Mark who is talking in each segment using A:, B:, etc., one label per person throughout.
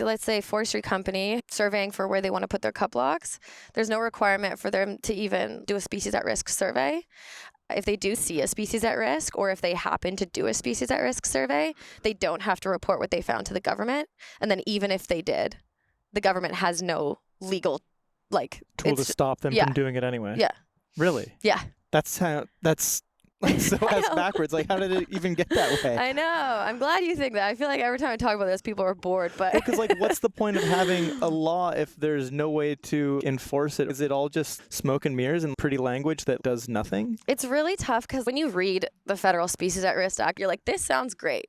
A: Let's say forestry company surveying for where they want to put their cut blocks. There's no requirement for them to even do a species at risk survey. If they do see a species at risk, or if they happen to do a species at risk survey, they don't have to report what they found to the government. And then even if they did, the government has no legal
B: tool to stop them from doing it anyway.
A: Yeah.
B: Really?
A: Yeah.
B: That's so ass backwards. Like, how did it even get that way?
A: I know. I'm glad you think that. I feel like every time I talk about this, people are bored. But
B: because what's the point of having a law if there's no way to enforce it? Is it all just smoke and mirrors and pretty language that does nothing?
A: It's really tough because when you read the Federal Species at Risk Act, you're like, this sounds great.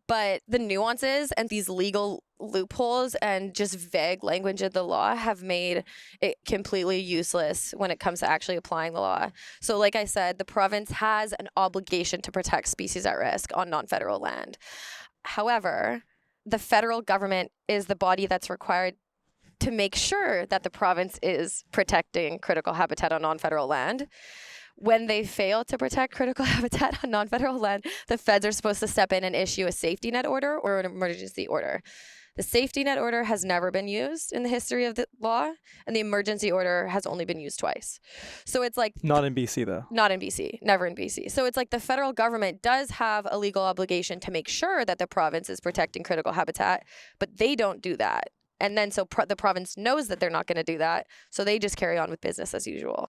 A: But the nuances and these legal loopholes and just vague language of the law have made it completely useless when it comes to actually applying the law. So like I said, the province has an obligation to protect species at risk on non-federal land. However, the federal government is the body that's required to make sure that the province is protecting critical habitat on non-federal land. When they fail to protect critical habitat on non-federal land, the feds are supposed to step in and issue a safety net order or an emergency order. The safety net order has never been used in the history of the law, and the emergency order has only been used twice. So it's like...
B: Not in BC, though.
A: Not in BC. Never in BC. So it's like the federal government does have a legal obligation to make sure that the province is protecting critical habitat, but they don't do that. And then so the province knows that they're not going to do that, so they just carry on with business as usual.